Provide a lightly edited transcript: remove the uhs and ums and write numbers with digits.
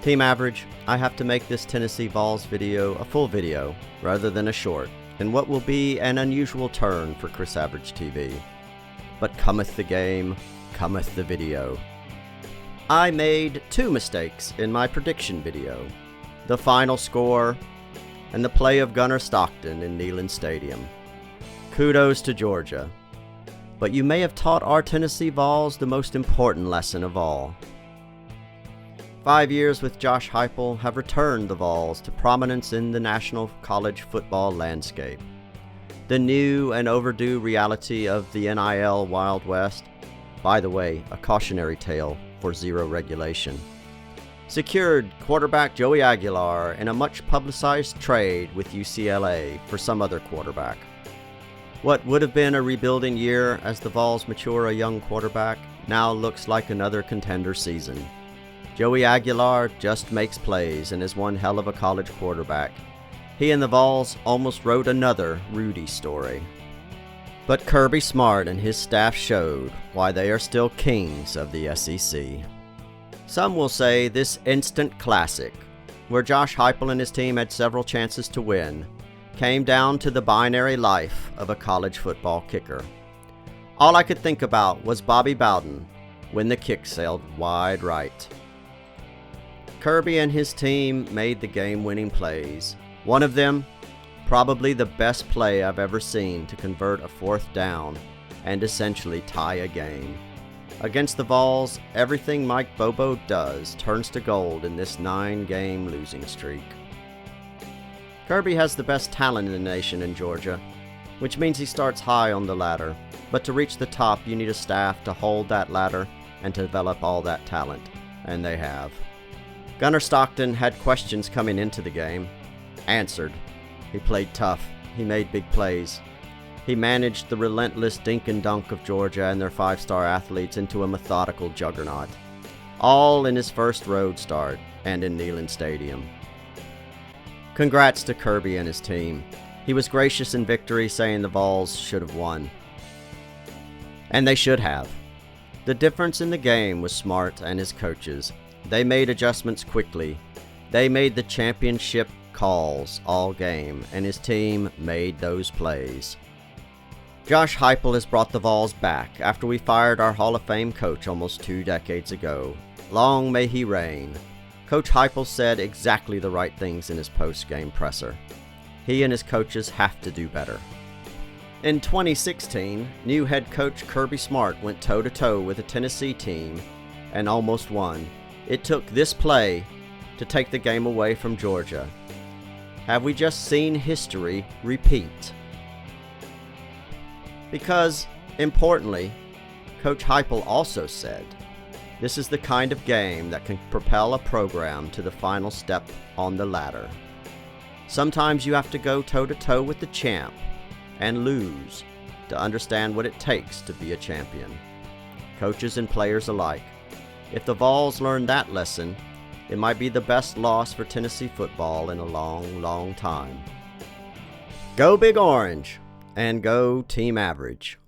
Team Average, I have to make this Tennessee Vols video a full video rather than a short, in what will be an unusual turn for ChrisAverage TV. But cometh the game, cometh the video. I made two mistakes in my prediction video: the final score and the play of Gunnar Stockton in Neyland Stadium. Kudos to Georgia. But you may have taught our Tennessee Vols the most important lesson of all. 5 years with Josh Heupel have returned the Vols to prominence in the national college football landscape. The new and overdue reality of the NIL Wild West, by the way, a cautionary tale for zero regulation, secured quarterback Joey Aguilar in a much publicized trade with UCLA for some other quarterback. What would have been a rebuilding year as the Vols mature a young quarterback now looks like another contender season. Joey Aguilar just makes plays and is one hell of a college quarterback. He and the Vols almost wrote another Rudy story. But Kirby Smart and his staff showed why they are still kings of the SEC. Some will say this instant classic, where Josh Heupel and his team had several chances to win, came down to the binary life of a college football kicker. All I could think about was Bobby Bowden when the kick sailed wide right. Kirby and his team made the game-winning plays. One of them, probably the best play I've ever seen to convert a fourth down and essentially tie a game. Against the Vols, everything Mike Bobo does turns to gold in this 9-game losing streak. Kirby has the best talent in the nation in Georgia, which means he starts high on the ladder. But to reach the top, you need a staff to hold that ladder and to develop all that talent, and they have. Gunnar Stockton had questions coming into the game. Answered. He played tough. He made big plays. He managed the relentless dink and dunk of Georgia and their 5-star athletes into a methodical juggernaut. All in his first road start and in Neyland Stadium. Congrats to Kirby and his team. He was gracious in victory, saying the Vols should have won. And they should have. The difference in the game was Smart and his coaches. They made adjustments quickly. They made the championship calls all game, and his team made those plays. Josh Heupel has brought the Vols back after we fired our Hall of Fame coach almost 2 decades ago. Long may he reign. Coach Heupel said exactly the right things in his post-game presser. He and his coaches have to do better. In 2016, new head coach Kirby Smart went toe-to-toe with a Tennessee team and almost won. It took this play to take the game away from Georgia. Have we just seen history repeat? Because, importantly, Coach Heupel also said, this is the kind of game that can propel a program to the final step on the ladder. Sometimes you have to go toe-to-toe with the champ and lose to understand what it takes to be a champion. Coaches and players alike. If the Vols learn that lesson, it might be the best loss for Tennessee football in a long, long time. Go Big Orange, and go Team Average.